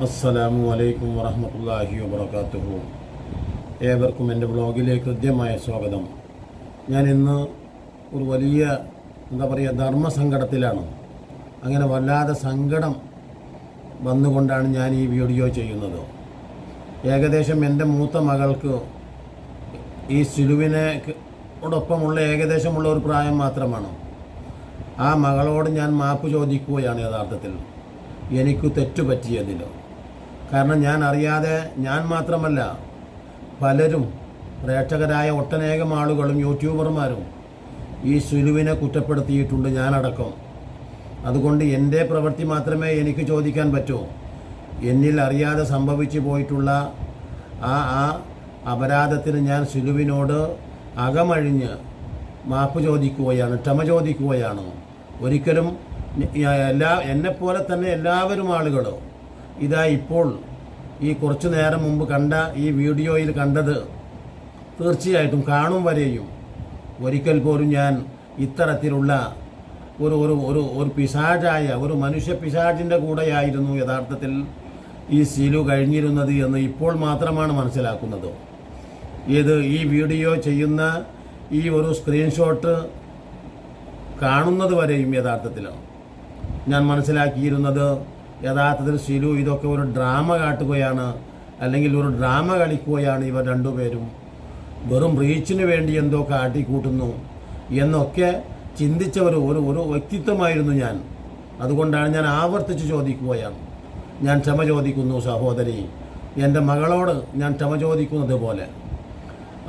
അസ്സലാമു അലൈക്കും വറഹ്മത്തുള്ളാഹി വബറകാതുഹു. ഏവർക്കും എൻ്റെ ബ്ലോഗിലേക്ക് ഹൃദ്യമായ സ്വാഗതം. ഞാൻ ഇന്ന് ഒരു വലിയ ധർമ്മസങ്കടത്തിലാണ്. അങ്ങനെ വല്ലാതെ സങ്കടം വന്നുകൊണ്ടാണ് ഞാൻ ഈ വീഡിയോ ചെയ്യുന്നത്. ഏകദേശം എൻ്റെ മൂത്ത മകൾക്ക് ഈ സിലുവിനോടൊപ്പമുള്ള ഏകദേശമുള്ള ഒരു പ്രായം മാത്രമാണ്. ആ മകളോട് ഞാൻ മാപ്പ് ചോദിക്കുകയാണ്. യഥാർത്ഥത്തിൽ എനിക്ക് തെറ്റുപറ്റിയതിലോ, കാരണം ഞാൻ അറിയാതെ, ഞാൻ മാത്രമല്ല പലരും, പ്രേക്ഷകരായ ഒട്ടനേകം ആളുകളും യൂട്യൂബർമാരും ഈ സിലുവിനെ കുറ്റപ്പെടുത്തിയിട്ടുണ്ട്, ഞാനടക്കം. അതുകൊണ്ട് എൻ്റെ പ്രവൃത്തി മാത്രമേ എനിക്ക് ചോദിക്കാൻ പറ്റൂ. എന്നിൽ അറിയാതെ സംഭവിച്ചു പോയിട്ടുള്ള ആ അപരാധത്തിന് ഞാൻ സിലുവിനോട് അകമഴിഞ്ഞ് മാപ്പ് ചോദിക്കുകയാണ്, ക്ഷമ ചോദിക്കുകയാണ്. ഒരിക്കലും എന്നെപ്പോലെ തന്നെ എല്ലാവരും ആളുകൾ ഇതാ ഇപ്പോൾ ഈ കുറച്ചു നേരം മുമ്പ് കണ്ട ഈ വീഡിയോയിൽ കണ്ടത് തീർച്ചയായിട്ടും കാണും വരെയും ഒരിക്കൽ പോലും ഞാൻ ഇത്തരത്തിലുള്ള ഒരു പിശാചായ ഒരു മനുഷ്യ പിശാചിൻ്റെ കൂടെയായിരുന്നു യഥാർത്ഥത്തിൽ ഈ സിലു കഴിഞ്ഞിരുന്നത് എന്ന് ഇപ്പോൾ മാത്രമാണ് മനസ്സിലാക്കുന്നത്. ഈ വീഡിയോ ചെയ്യുന്ന ഈ ഒരു സ്ക്രീൻഷോട്ട് കാണുന്നത് വരെയും യഥാർത്ഥത്തിൽ ഞാൻ മനസ്സിലാക്കിയിരുന്നത് യഥാർത്ഥത്തിൽ സിലു ഇതൊക്കെ ഒരു ഡ്രാമ കാട്ടുകയാണ്, അല്ലെങ്കിൽ ഒരു ഡ്രാമ കളിക്കുകയാണ്. ഇവർ രണ്ടുപേരും വെറും റീച്ചിന് വേണ്ടി എന്തോ കാട്ടിക്കൂട്ടുന്നു എന്നൊക്കെ ചിന്തിച്ച ഒരു വ്യക്തിത്വമായിരുന്നു ഞാൻ. അതുകൊണ്ടാണ് ഞാൻ ആവർത്തിച്ച് ചോദിക്കുകയാണ്. ഞാൻ ക്ഷമ ചോദിക്കുന്നു സഹോദരി, എൻ്റെ മകളോട് ഞാൻ ക്ഷമ ചോദിക്കുന്നത് പോലെ.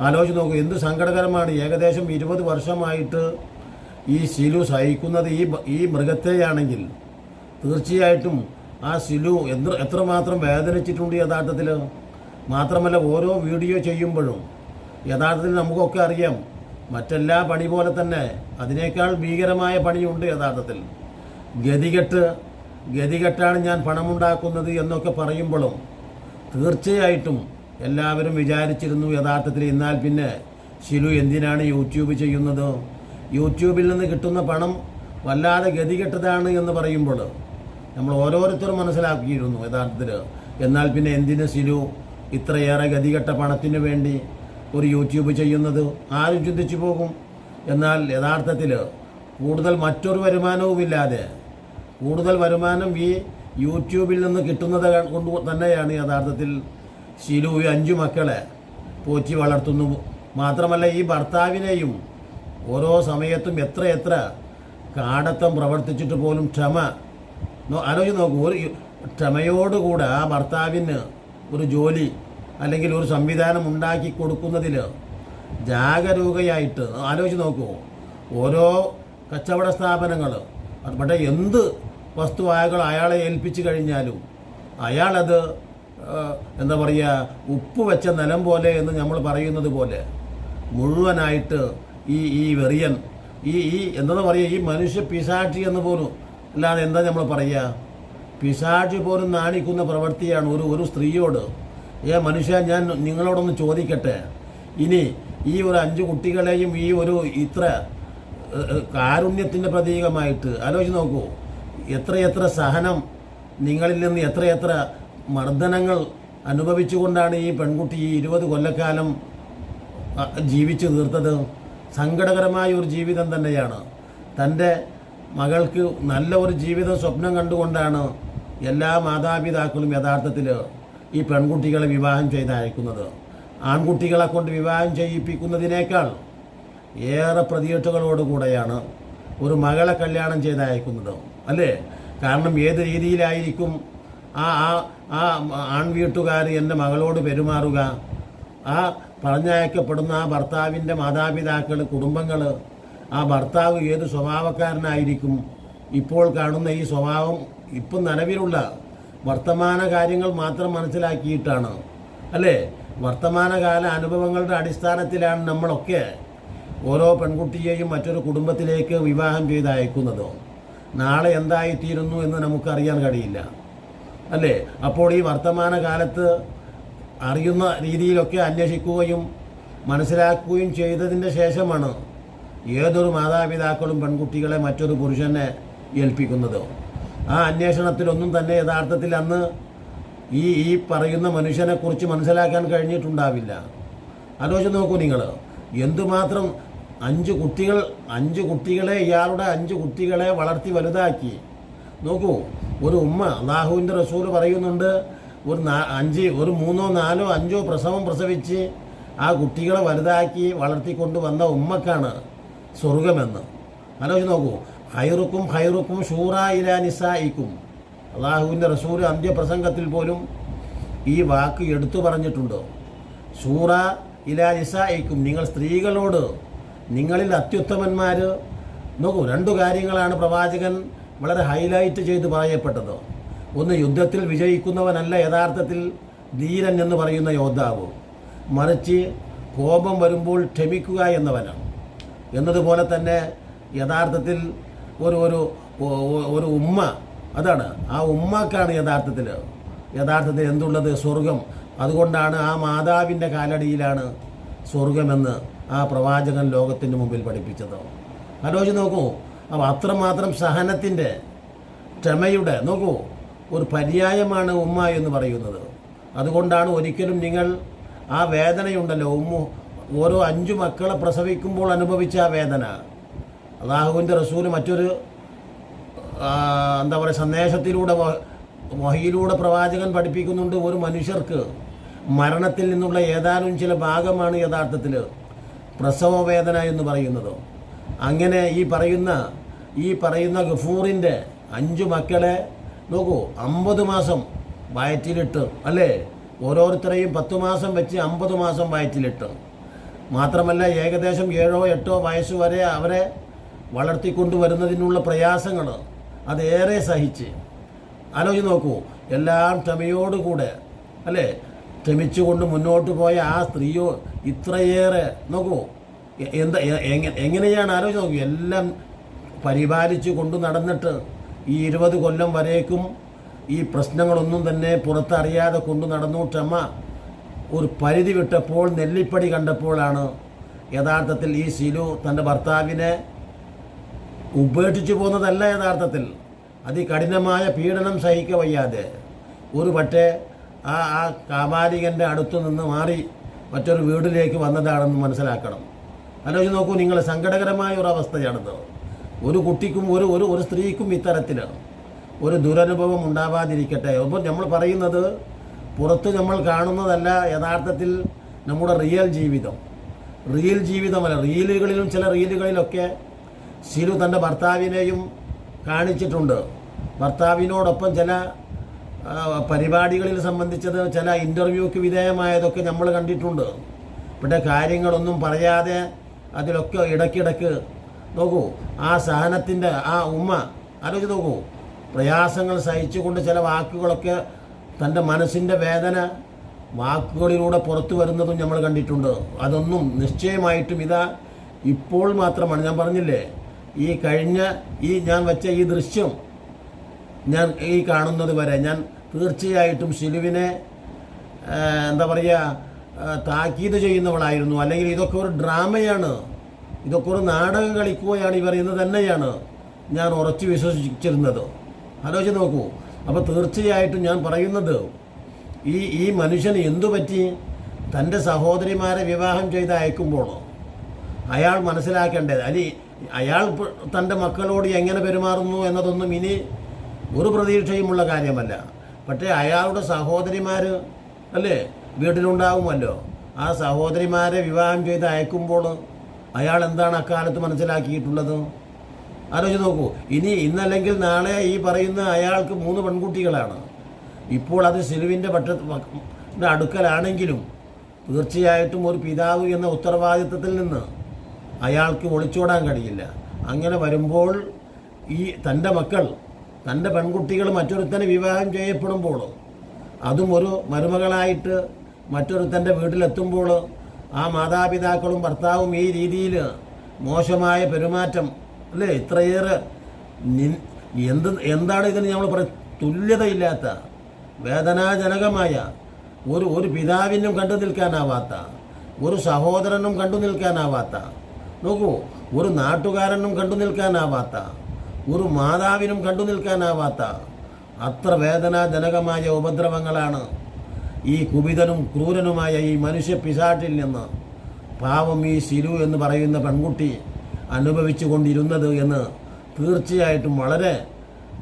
ആലോചിച്ച് നോക്കൂ, എന്ത് സങ്കടകരമാണ്. ഏകദേശം 20 വർഷമായിട്ട് ഈ സിലു സഹിക്കുന്നത് ഈ മൃഗത്തെയാണെങ്കിൽ തീർച്ചയായിട്ടും ആ സിലു എത്രമാത്രം വേദനിച്ചിട്ടുണ്ട് യഥാർത്ഥത്തിൽ. മാത്രമല്ല ഓരോ വീഡിയോ ചെയ്യുമ്പോഴും യഥാർത്ഥത്തിൽ നമുക്കൊക്കെ അറിയാം, മറ്റെല്ലാ പണി പോലെ തന്നെ അതിനേക്കാൾ ഭീകരമായ പണിയുണ്ട് യഥാർത്ഥത്തിൽ. ഗതികെട്ടാണ് ഞാൻ പണമുണ്ടാക്കുന്നത് എന്നൊക്കെ പറയുമ്പോഴും തീർച്ചയായിട്ടും എല്ലാവരും വിചാരിച്ചിരുന്നു യഥാർത്ഥത്തിൽ എന്നാൽ പിന്നെ സിലു എന്തിനാണ് യൂട്യൂബ് ചെയ്യുന്നത്, യൂട്യൂബിൽ നിന്ന് കിട്ടുന്ന പണം വല്ലാതെ ഗതികെട്ടതാണ് എന്ന് പറയുമ്പോൾ നമ്മൾ ഓരോരുത്തരും മനസ്സിലാക്കിയിരുന്നു യഥാർത്ഥത്തിൽ. എന്നാൽ പിന്നെ എന്തിന് സിലു ഇത്രയേറെ ഗതികെട്ട പണത്തിന് വേണ്ടി ഒരു യൂട്യൂബ് ചെയ്യുന്നത്, ആരും ചിന്തിച്ചു പോകും. എന്നാൽ യഥാർത്ഥത്തിൽ കൂടുതൽ മറ്റൊരു വരുമാനവുമില്ലാതെ കൂടുതൽ വരുമാനം ഈ യൂട്യൂബിൽ നിന്ന് കിട്ടുന്നത് കൊണ്ട് തന്നെയാണ് യഥാർത്ഥത്തിൽ സിലു ഈ 5 മക്കളെ പോറ്റി വളർത്തുന്നു. മാത്രമല്ല ഈ ഭർത്താവിനെയും ഓരോ സമയത്തും എത്ര കാടത്തം പ്രവർത്തിച്ചിട്ട് പോലും ആലോചിച്ച് നോക്കൂ, ഒരു ക്ഷമയോടുകൂടെ ആ ഭർത്താവിന് ഒരു ജോലി അല്ലെങ്കിൽ ഒരു സംവിധാനം ഉണ്ടാക്കി കൊടുക്കുന്നതിൽ ജാഗരൂകയായിട്ട് ആലോചിച്ച് നോക്കൂ. ഓരോ കച്ചവട സ്ഥാപനങ്ങൾ പക്ഷേ എന്ത് വസ്തുവകകൾ അയാളെ ഏൽപ്പിച്ചു കഴിഞ്ഞാലും അയാളത് ഉപ്പ് വെച്ച നിലം പോലെ എന്ന് നമ്മൾ പറയുന്നത് പോലെ മുഴുവനായിട്ട് ഈ വെറിയൻ ഈ മനുഷ്യ പിശാചി എന്ന് പോലും അല്ലാതെ എന്താ നമ്മൾ പറയുക, പിശാചി പോലും നാണിക്കുന്ന പ്രവൃത്തിയാണ് ഒരു സ്ത്രീയോട്. മനുഷ്യ, ഞാൻ നിങ്ങളോടൊന്ന് ചോദിക്കട്ടെ, ഇനി ഈ ഒരു 5 കുട്ടികളെയും ഈ ഇത്ര കാരുണ്യത്തിൻ്റെ പ്രതീകമായിട്ട് ആലോചിച്ച് നോക്കൂ. എത്ര സഹനം നിങ്ങളിൽ നിന്ന് എത്ര മർദ്ദനങ്ങൾ അനുഭവിച്ചുകൊണ്ടാണ് ഈ പെൺകുട്ടി ഈ 20 കൊല്ലക്കാലം ജീവിച്ചു തീർത്തത്. സങ്കടകരമായ ഒരു ജീവിതം തന്നെയാണ്. തൻ്റെ മകൾക്ക് നല്ല ഒരു ജീവിതം സ്വപ്നം കണ്ടുകൊണ്ടാണ് എല്ലാ മാതാപിതാക്കളും യഥാർത്ഥത്തിൽ ഈ പെൺകുട്ടികളെ വിവാഹം ചെയ്തയക്കുന്നത്. ആൺകുട്ടികളെ കൊണ്ട് വിവാഹം ചെയ്യിപ്പിക്കുന്നതിനേക്കാൾ ഏറെ പ്രതീക്ഷകളോടുകൂടെയാണ് ഒരു മകളെ കല്യാണം ചെയ്തയക്കുന്നത്, അല്ലേ? കാരണം ഏത് രീതിയിലായിരിക്കും ആ ആൺവീട്ടുകാർ എൻ്റെ മകളോട് പെരുമാറുക, ആ പറഞ്ഞയക്കപ്പെടുന്ന ആ ഭർത്താവിൻ്റെ മാതാപിതാക്കൾ, കുടുംബങ്ങൾ, ആ ഭർത്താവ് ഏത് സ്വഭാവക്കാരനായിരിക്കും? ഇപ്പോൾ കാണുന്ന ഈ സ്വഭാവം ഇപ്പം നിലവിലുള്ള വർത്തമാന കാര്യങ്ങൾ മാത്രം മനസ്സിലാക്കിയിട്ടാണ്, അല്ലേ? വർത്തമാനകാല അനുഭവങ്ങളുടെ അടിസ്ഥാനത്തിലാണ് നമ്മളൊക്കെ ഓരോ പെൺകുട്ടിയെയും മറ്റൊരു കുടുംബത്തിലേക്ക് വിവാഹം ചെയ്ത് അയക്കുന്നത്. നാളെ എന്തായിത്തീരുന്നു എന്ന് നമുക്കറിയാൻ കഴിയില്ല, അല്ലേ? അപ്പോൾ ഈ വർത്തമാനകാലത്ത് അറിയുന്ന രീതിയിലൊക്കെ അന്വേഷിക്കുകയും മനസ്സിലാക്കുകയും ചെയ്തതിൻ്റെ ശേഷമാണ് ഏതൊരു മാതാപിതാക്കളും പെൺകുട്ടികളെ മറ്റൊരു പുരുഷനെ ഏൽപ്പിക്കുന്നത്. ആ അന്വേഷണത്തിലൊന്നും തന്നെ യഥാർത്ഥത്തിൽ അന്ന് ഈ പറയുന്ന മനുഷ്യനെക്കുറിച്ച് മനസ്സിലാക്കാൻ കഴിഞ്ഞിട്ടുണ്ടാവില്ല. ആലോചിച്ച് നോക്കൂ നിങ്ങൾ, എന്തുമാത്രം 5 കുട്ടികളെ ഇയാളുടെ 5 കുട്ടികളെ വളർത്തി വലുതാക്കി. നോക്കൂ, ഒരു ഉമ്മ, അല്ലാഹുവിൻ്റെ റസൂൽ പറയുന്നുണ്ട്, ഒരു 3, 4, 5 പ്രസവം പ്രസവിച്ച് ആ കുട്ടികളെ വലുതാക്കി വളർത്തിക്കൊണ്ട് വന്ന ഉമ്മക്കാണ് സ്വർഗമെന്ന്. ആലോചിച്ച് നോക്കൂ. ഹൈറുക്കും ഷൂറാ ഇലാ നിസായിക്കും. അല്ലാഹുവിൻ്റെ റസൂൽ അന്ത്യപ്രസംഗത്തിൽ പോലും ഈ വാക്ക് എടുത്തു പറഞ്ഞിട്ടുണ്ട്. ഷൂറാ ഇലാ നിസായിക്കും, നിങ്ങൾ സ്ത്രീകളോട് നിങ്ങളിൽ അത്യുത്തമന്മാർ. നോക്കൂ, 2 കാര്യങ്ങളാണ് പ്രവാചകൻ വളരെ ഹൈലൈറ്റ് ചെയ്ത് പറയപ്പെട്ടത്. ഒന്ന്, യുദ്ധത്തിൽ വിജയിക്കുന്നവനല്ല യഥാർത്ഥത്തിൽ ധീരൻ എന്ന് പറയുന്ന യോദ്ധാവ്, മറിച്ച് കോപം വരുമ്പോൾ ക്ഷമിക്കുക എന്നവനാണ്. എന്നതുപോലെ തന്നെ യഥാർത്ഥത്തിൽ ഒരു ഉമ്മ, അതാണ് ആ ഉമ്മക്കാണ് യഥാർത്ഥത്തിൽ എന്തുള്ളത്? സ്വർഗം. അതുകൊണ്ടാണ് ആ മാതാവിൻ്റെ കാലടിയിലാണ് സ്വർഗമെന്ന് ആ പ്രവാചകൻ ലോകത്തിന് മുമ്പിൽ പഠിപ്പിച്ചത്. ആലോചിച്ച് നോക്കൂ. അപ്പോൾ അത്രമാത്രം സഹനത്തിൻ്റെ, ക്ഷമയുടെ, നോക്കൂ, ഒരു പര്യായമാണ് ഉമ്മ എന്ന് പറയുന്നത്. അതുകൊണ്ടാണ് ഒരിക്കലും നിങ്ങൾ ആ വേദനയുണ്ടല്ലോ, ഓരോ 5 മക്കളെ പ്രസവിക്കുമ്പോൾ അനുഭവിച്ച ആ വേദന, അല്ലാഹുവിൻ്റെ റസൂൽ മറ്റൊരു സന്ദേശത്തിലൂടെ, വഹിയിലൂടെ പ്രവാചകൻ പഠിപ്പിക്കുന്നുണ്ട്, ഒരു മനുഷ്യർക്ക് മരണത്തിൽ നിന്നുള്ള ഏതാനും ചില ഭാഗമാണ് യഥാർത്ഥത്തിൽ പ്രസവ വേദന എന്ന് പറയുന്നത്. അങ്ങനെ ഈ പറയുന്ന ഗഫൂറിൻ്റെ 5 മക്കളെ നോക്കൂ, 50 മാസം വയറ്റിലിട്ട്, അല്ലേ, ഓരോരുത്തരെയും 10 മാസം വെച്ച് 50 മാസം വയറ്റിലിട്ട്, മാത്രമല്ല ഏകദേശം 7 8 വയസ്സ് വരെ അവരെ വളർത്തിക്കൊണ്ടുവരുന്നതിനുള്ള പ്രയാസങ്ങൾ അതേറെ സഹിച്ച്. ആലോചിച്ച് നോക്കൂ, എല്ലാം ക്ഷമയോടുകൂടെ, അല്ലേ, ക്ഷമിച്ചുകൊണ്ട് മുന്നോട്ട് പോയ ആ സ്ത്രീയോ ഇത്രയേറെ, നോക്കൂ, എങ്ങനെയാണ് ആലോചിച്ച് നോക്കൂ, എല്ലാം പരിപാലിച്ചു കൊണ്ട് നടന്നിട്ട് ഈ 20 കൊല്ലം വരേക്കും ഈ പ്രശ്നങ്ങളൊന്നും തന്നെ പുറത്തറിയാതെ കൊണ്ടു നടന്നു. ക്ഷമ ഒരു പരിധി വിട്ടപ്പോൾ, നെല്ലിപ്പടി കണ്ടപ്പോഴാണ് യഥാർത്ഥത്തിൽ ഈ സിലു തൻ്റെ ഭർത്താവിനെ ഉപേക്ഷിച്ചു പോകുന്നതല്ല, യഥാർത്ഥത്തിൽ അതികഠിനമായ പീഡനം സഹിക്ക വയ്യാതെ ഒരു പക്ഷേ ആ കാപാലികൻ്റെ അടുത്തു നിന്ന് മാറി മറ്റൊരു വീട്ടിലേക്ക് വന്നതാണെന്ന് മനസ്സിലാക്കണം. ആലോചിച്ച് നോക്കൂ നിങ്ങൾ, സങ്കടകരമായ ഒരു അവസ്ഥയാണത്. ഒരു കുട്ടിക്കും ഒരു സ്ത്രീക്കും ഇത്തരത്തിൽ ഒരു ദുരനുഭവം ഉണ്ടാവാതിരിക്കട്ടെ. അപ്പോൾ നമ്മൾ പറയുന്നത് പുറത്ത് നമ്മൾ കാണുന്നതല്ല യഥാർത്ഥത്തിൽ നമ്മുടെ റിയൽ ജീവിതമല്ല. റീലുകളിലും ചില റീലുകളിലൊക്കെ സിലു തൻ്റെ ഭർത്താവിനെയും കാണിച്ചിട്ടുണ്ട്. ഭർത്താവിനോടൊപ്പം ചില പരിപാടികളിൽ സംബന്ധിച്ചത്, ചില ഇൻ്റർവ്യൂക്ക് വിധേയമായതൊക്കെ നമ്മൾ കണ്ടിട്ടുണ്ട്. ഇവിടെ കാര്യങ്ങളൊന്നും പറയാതെ അതിലൊക്കെ ഇടയ്ക്കിടയ്ക്ക് നോക്കൂ, ആ സഹനത്തിൻ്റെ ആ ഉമ്മ, ആലോചിച്ച് നോക്കൂ, പ്രയാസങ്ങൾ സഹിച്ചുകൊണ്ട് ചില വാക്കുകളൊക്കെ തൻ്റെ മനസ്സിൻ്റെ വേദന വാക്കുകളിലൂടെ പുറത്തു വരുന്നതും നമ്മൾ കണ്ടിട്ടുണ്ട്. അതൊന്നും നിശ്ചയമായിട്ടും ഇപ്പോൾ മാത്രമാണ്. ഞാൻ പറഞ്ഞില്ലേ, ഞാൻ വെച്ച ഈ ദൃശ്യം ഞാൻ ഈ കാണുന്നത് വരെ ഞാൻ തീർച്ചയായിട്ടും സിലുവിനെ താക്കീത് ചെയ്യുന്നവളായിരുന്നു. അല്ലെങ്കിൽ ഇതൊക്കെ ഒരു ഡ്രാമയാണ്, ഇതൊക്കെ ഒരു നാടകം കളിക്കുകയാണ് ഇവർ എന്ന് തന്നെയാണ് ഞാൻ ഉറച്ചു വിശ്വസിച്ചിരുന്നത്. ആലോചിച്ച് നോക്കൂ. അപ്പോൾ തീർച്ചയായിട്ടും ഞാൻ പറയുന്നത്, ഈ മനുഷ്യന് എന്തു പറ്റി? തൻ്റെ സഹോദരിമാരെ വിവാഹം ചെയ്ത് അയക്കുമ്പോൾ അയാൾ മനസ്സിലാക്കേണ്ടത്, അയാൾ തൻ്റെ മക്കളോട് എങ്ങനെ പെരുമാറുന്നു എന്നതൊന്നും ഇനി ഒരു പ്രതീക്ഷയുമുള്ള കാര്യമല്ല. പക്ഷേ അയാളുടെ സഹോദരിമാർ, അല്ലേ, വീട്ടിലുണ്ടാവുമല്ലോ. ആ സഹോദരിമാരെ വിവാഹം ചെയ്ത് അയക്കുമ്പോൾ അയാൾ എന്താണ് അക്കാലത്ത് മനസ്സിലാക്കിയിട്ടുള്ളത്? ആലോചിച്ച് നോക്കൂ. ഇന്നല്ലെങ്കിൽ നാളെ ഈ പറയുന്ന അയാൾക്ക് 3 പെൺകുട്ടികളാണ്. ഇപ്പോൾ അത് സിലുവിൻ്റെ അടുക്കലാണെങ്കിലും തീർച്ചയായിട്ടും ഒരു പിതാവ് എന്ന ഉത്തരവാദിത്വത്തിൽ നിന്ന് അയാൾക്ക് ഒളിച്ചോടാൻ കഴിയില്ല. അങ്ങനെ വരുമ്പോൾ തൻ്റെ മക്കൾ, തൻ്റെ പെൺകുട്ടികൾ മറ്റൊരുത്തനെ വിവാഹം ചെയ്യപ്പെടുമ്പോൾ, അതും ഒരു മരുമകളായിട്ട് മറ്റൊരുത്തൻ്റെ വീട്ടിലെത്തുമ്പോൾ ആ മാതാപിതാക്കളും ഭർത്താവും ഈ രീതിയിൽ മോശമായ പെരുമാറ്റം, അല്ലേ, ഇത്രയേറെ എന്താണ് ഇതിന് നമ്മൾ തുല്യതയില്ലാത്ത, വേദനാജനകമായ, ഒരു പിതാവിനും കണ്ടു നിൽക്കാനാവാത്ത, ഒരു സഹോദരനും കണ്ടു നിൽക്കാനാവാത്ത, നോക്കൂ, ഒരു നാട്ടുകാരനും കണ്ടു നിൽക്കാനാവാത്ത, ഒരു മാതാവിനും കണ്ടു നിൽക്കാനാവാത്ത അത്ര വേദനാജനകമായ ഉപദ്രവങ്ങളാണ് ഈ കുപിതനും ക്രൂരനുമായ ഈ മനുഷ്യ പിശാചിൽ നിന്ന് പാവം ഈ ശിലു എന്ന് പറയുന്ന പെൺകുട്ടി അനുഭവിച്ചു കൊണ്ടിരുന്നത് എന്ന് തീർച്ചയായിട്ടും വളരെ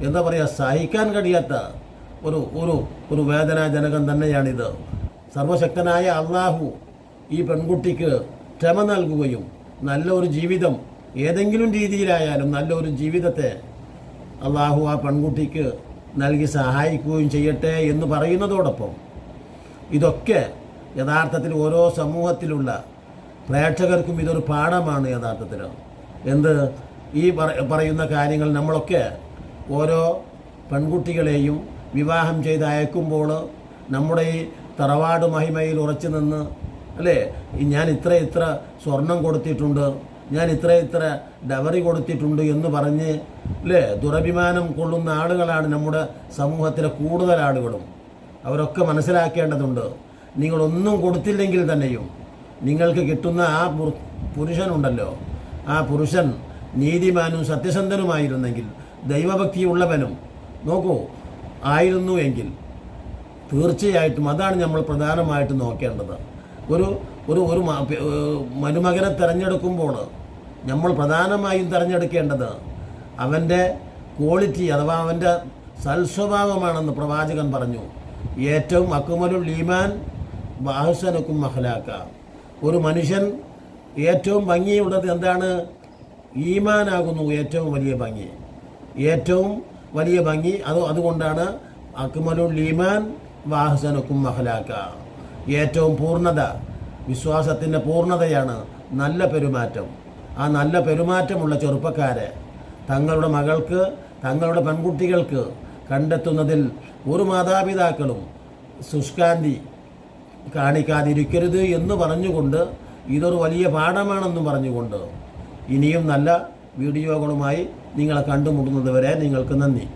എന്താ പറയുക, സഹിക്കാൻ കഴിയാത്ത ഒരു ഒരു ഒരു വേദനാജനകം തന്നെയാണിത്. സർവശക്തനായ അള്ളാഹു ഈ പെൺകുട്ടിക്ക് ക്ഷമ നൽകുകയും നല്ലൊരു ജീവിതം ഏതെങ്കിലും രീതിയിലായാലും നല്ലൊരു ജീവിതത്തെ അള്ളാഹു ആ പെൺകുട്ടിക്ക് നൽകി സഹായിക്കുകയും ചെയ്യട്ടെ എന്ന് പറയുന്നതോടൊപ്പം ഇതൊക്കെ യഥാർത്ഥത്തിൽ ഓരോ സമൂഹത്തിലുള്ള പ്രേക്ഷകർക്കും ഇതൊരു പാഠമാണ്. യഥാർത്ഥത്തിൽ എന്ത് ഈ പറയുന്ന കാര്യങ്ങൾ നമ്മളൊക്കെ ഓരോ പെൺകുട്ടികളെയും വിവാഹം ചെയ്ത് അയക്കുമ്പോൾ നമ്മുടെ ഈ തറവാട് മഹിമയിൽ ഉറച്ചു നിന്ന്, അല്ലേ, ഞാൻ ഇത്ര സ്വർണം കൊടുത്തിട്ടുണ്ട്, ഞാൻ ഇത്ര ഡവറി കൊടുത്തിട്ടുണ്ട് എന്ന് പറഞ്ഞ്, അല്ലേ, ദുരഭിമാനം കൊള്ളുന്ന ആളുകളാണ് നമ്മുടെ സമൂഹത്തിലെ കൂടുതൽ ആളുകളും. അവരൊക്കെ മനസ്സിലാക്കേണ്ടതുണ്ട്, നിങ്ങളൊന്നും കൊടുത്തില്ലെങ്കിൽ തന്നെയും നിങ്ങൾക്ക് കിട്ടുന്ന ആ പുരുഷനുണ്ടല്ലോ, ആ പുരുഷൻ നീതിമാനും സത്യസന്ധനുമായിരുന്നെങ്കിൽ, ദൈവഭക്തിയുള്ളവനും നോക്കൂ ആയിരുന്നു എങ്കിൽ തീർച്ചയായിട്ടും അതാണ് നമ്മൾ പ്രധാനമായിട്ടും നോക്കേണ്ടത്. ഒരു ഒരു ഒരു മരുമകനെ തിരഞ്ഞെടുക്കുമ്പോൾ നമ്മൾ പ്രധാനമായും തിരഞ്ഞെടുക്കേണ്ടത് അവൻ്റെ ക്വാളിറ്റി അഥവാ അവൻ്റെ സൽസ്വഭാവമാണെന്ന് പ്രവാചകൻ പറഞ്ഞു. ഏറ്റവും അക്മലുൽ ഈമാൻ വഅഹ്സനുക്കും അഖ്ലാഖ. ഒരു മനുഷ്യൻ ഏറ്റവും ഭംഗിയുള്ളത് എന്താണ്? ഈമാനാകുന്നു ഏറ്റവും വലിയ ഭംഗി. ഏറ്റവും വലിയ ഭംഗി അതുകൊണ്ടാണ് അക്മലുൽ ഈമാൻ വഅഹ്സനുക്കും അഖ്ലാഖ. ഏറ്റവും പൂർണ്ണത, വിശ്വാസത്തിൻ്റെ പൂർണ്ണതയാണ് നല്ല പെരുമാറ്റം. ആ നല്ല പെരുമാറ്റമുള്ള ചെറുപ്പക്കാരെ തങ്ങളുടെ മകൾക്ക്, തങ്ങളുടെ പെൺകുട്ടികൾക്ക് കണ്ടെത്തുന്നതിൽ ഒരു മാതാപിതാക്കളും ശുഷ്കാന്തി കാണിക്കാതിരിക്കരുത് എന്ന് പറഞ്ഞുകൊണ്ട്, ഇതൊരു വലിയ പാഠമാണെന്നും പറഞ്ഞുകൊണ്ട് ഇനിയും നല്ല വീഡിയോകളുമായി നിങ്ങളെ കണ്ടുമുട്ടുന്നത് വരെ നിങ്ങൾക്ക് നന്ദി.